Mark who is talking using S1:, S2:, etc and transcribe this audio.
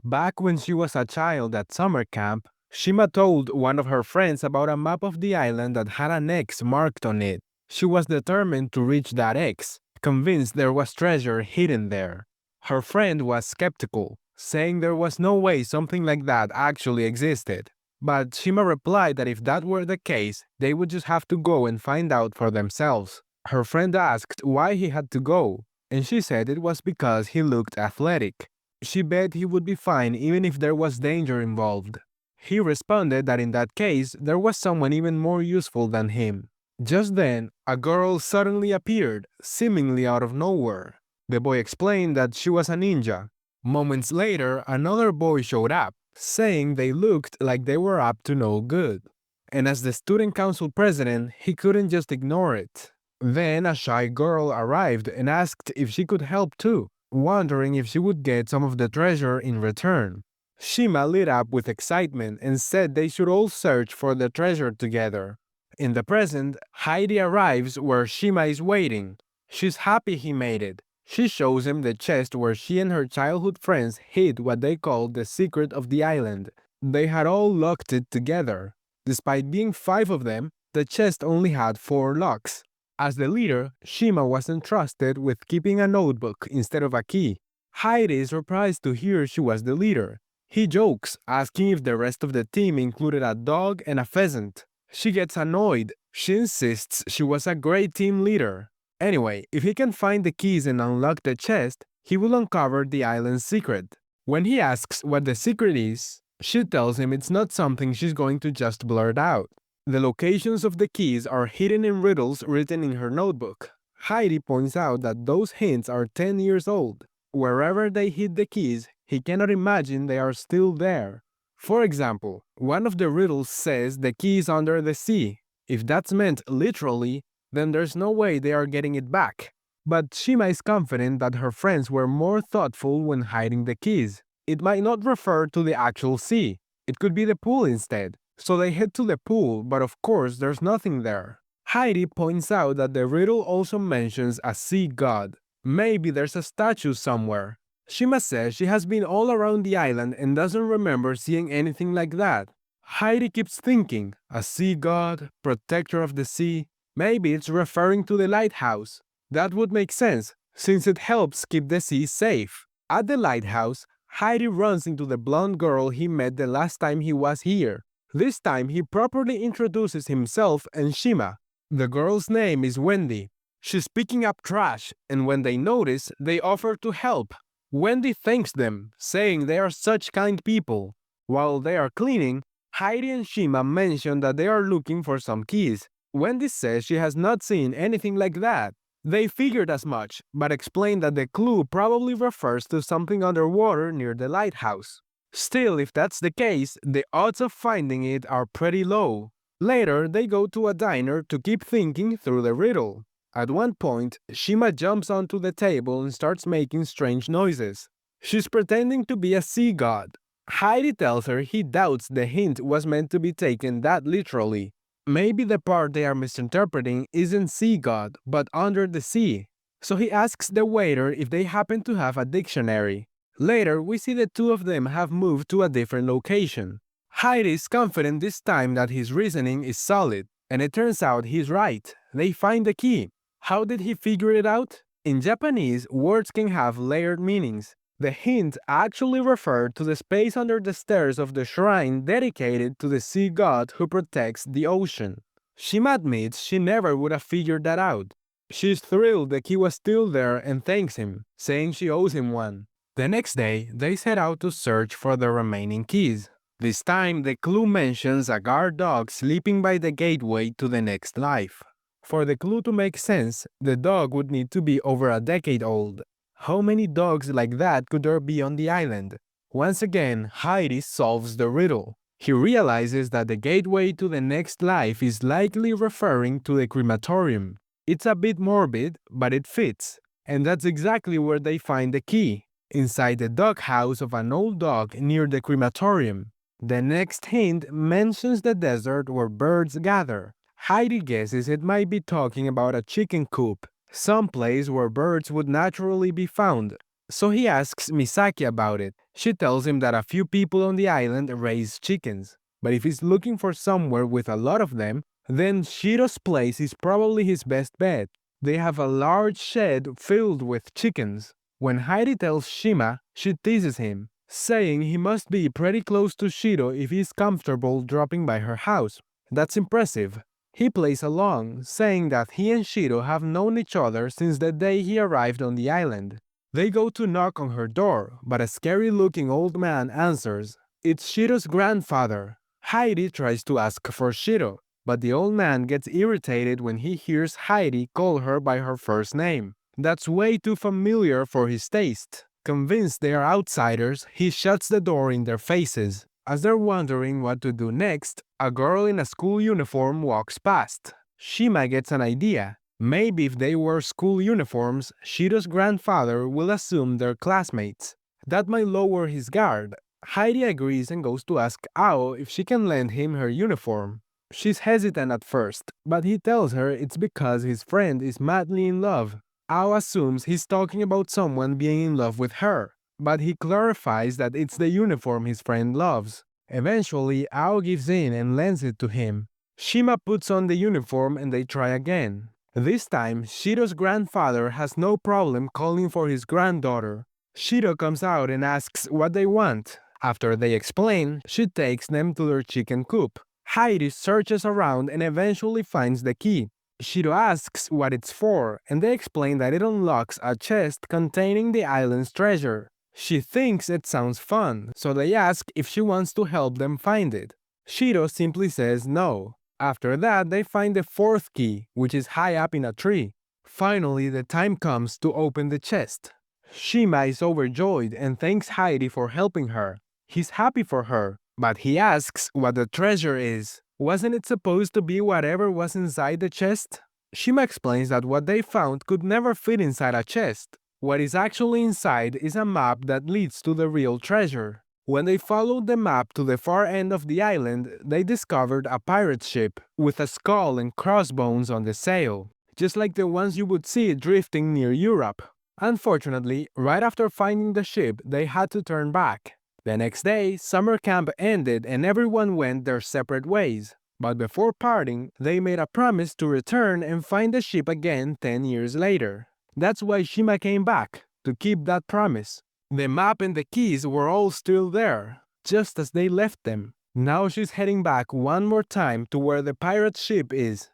S1: Back when she was a child at summer camp, Shima told one of her friends about a map of the island that had an X marked on it. She was determined to reach that X, convinced there was treasure hidden there. Her friend was skeptical, saying there was no way something like that actually existed. But Shima replied that if that were the case, they would just have to go and find out for themselves. Her friend asked why he had to go, and she said it was because he looked athletic. She bet he would be fine even if there was danger involved. He responded that in that case, there was someone even more useful than him. Just then, a girl suddenly appeared, seemingly out of nowhere. The boy explained that she was a ninja. Moments later, another boy showed up, saying they looked like they were up to no good. And as the student council president, he couldn't just ignore it. Then a shy girl arrived and asked if she could help too, wondering if she would get some of the treasure in return. Shima lit up with excitement and said they should all search for the treasure together. In the present, Heidi arrives where Shima is waiting. She's happy he made it. She shows him the chest where she and her childhood friends hid what they called the secret of the island. They had all locked it together. Despite being 5 of them, the chest only had 4 locks. As the leader, Shima was entrusted with keeping a notebook instead of a key. Heidi is surprised to hear she was the leader. He jokes, asking if the rest of the team included a dog and a pheasant. She gets annoyed. She insists she was a great team leader. Anyway, if he can find the keys and unlock the chest, he will uncover the island's secret. When he asks what the secret is, she tells him it's not something she's going to just blurt out. The locations of the keys are hidden in riddles written in her notebook. Heidi points out that those hints are 10 years old. Wherever they hid the keys, he cannot imagine they are still there. For example, one of the riddles says the key is under the sea. If that's meant literally, then there's no way they are getting it back. But Shima is confident that her friends were more thoughtful when hiding the keys. It might not refer to the actual sea. It could be the pool instead. So they head to the pool, but of course there's nothing there. Heidi points out that the riddle also mentions a sea god. Maybe there's a statue somewhere. Shima says she has been all around the island and doesn't remember seeing anything like that. Heidi keeps thinking, a sea god, protector of the sea. Maybe it's referring to the lighthouse. That would make sense, since it helps keep the sea safe. At the lighthouse, Heidi runs into the blonde girl he met the last time he was here. This time he properly introduces himself and Shima. The girl's name is Wendy. She's picking up trash, and when they notice, they offer to help. Wendy thanks them, saying they are such kind people. While they are cleaning, Heidi and Shima mention that they are looking for some keys. Wendy says she has not seen anything like that. They figured as much, but explain that the clue probably refers to something underwater near the lighthouse. Still, if that's the case, the odds of finding it are pretty low. Later, they go to a diner to keep thinking through the riddle. At one point, Shima jumps onto the table and starts making strange noises. She's pretending to be a sea god. Heidi tells her he doubts the hint was meant to be taken that literally. Maybe the part they are misinterpreting isn't sea god, but under the sea. So he asks the waiter if they happen to have a dictionary. Later, we see the 2 of them have moved to a different location. Heidi is confident this time that his reasoning is solid, and it turns out he's right. They find the key. How did he figure it out? In Japanese, words can have layered meanings. The hint actually referred to the space under the stairs of the shrine dedicated to the sea god who protects the ocean. Shima admits she never would have figured that out. She's thrilled the key was still there and thanks him, saying she owes him one. The next day, they set out to search for the remaining keys. This time, the clue mentions a guard dog sleeping by the gateway to the next life. For the clue to make sense, the dog would need to be over a decade old. How many dogs like that could there be on the island? Once again, Heidi solves the riddle. He realizes that the gateway to the next life is likely referring to the crematorium. It's a bit morbid, but it fits. And that's exactly where they find the key, inside the doghouse of an old dog near the crematorium. The next hint mentions the desert where birds gather. Heidi guesses it might be talking about a chicken coop, some place where birds would naturally be found. So he asks Misaki about it. She tells him that a few people on the island raise chickens, but if he's looking for somewhere with a lot of them, then Shiro's place is probably his best bet. They have a large shed filled with chickens. When Heidi tells Shima, she teases him, saying he must be pretty close to Shiro if he's comfortable dropping by her house. That's impressive. He plays along, saying that he and Shiro have known each other since the day he arrived on the island. They go to knock on her door, but a scary-looking old man answers. It's Shiro's grandfather. Heidi tries to ask for Shiro, but the old man gets irritated when he hears Heidi call her by her first name. That's way too familiar for his taste. Convinced they are outsiders, he shuts the door in their faces. As they're wondering what to do next, a girl in a school uniform walks past. Shima gets an idea. Maybe if they wear school uniforms, Shiro's grandfather will assume they're classmates. That might lower his guard. Heidi agrees and goes to ask Ao if she can lend him her uniform. She's hesitant at first, but he tells her it's because his friend is madly in love. Ao assumes he's talking about someone being in love with her, but he clarifies that it's the uniform his friend loves. Eventually, Ao gives in and lends it to him. Shima puts on the uniform and they try again. This time, Shiro's grandfather has no problem calling for his granddaughter. Shiro comes out and asks what they want. After they explain, she takes them to their chicken coop. Heidi searches around and eventually finds the key. Shiro asks what it's for, and they explain that it unlocks a chest containing the island's treasure. She thinks it sounds fun, so they ask if she wants to help them find it. Shiro simply says no. After that, they find the fourth key, which is high up in a tree. Finally, the time comes to open the chest. Shima is overjoyed and thanks Heidi for helping her. He's happy for her, but he asks what the treasure is. Wasn't it supposed to be whatever was inside the chest? Shima explains that what they found could never fit inside a chest. What is actually inside is a map that leads to the real treasure. When they followed the map to the far end of the island, they discovered a pirate ship with a skull and crossbones on the sail, just like the ones you would see drifting near Europe. Unfortunately, right after finding the ship, they had to turn back. The next day, summer camp ended and everyone went their separate ways. But before parting, they made a promise to return and find the ship again 10 years later. That's why Shima came back, to keep that promise. The map and the keys were all still there, just as they left them. Now she's heading back one more time to where the pirate ship is.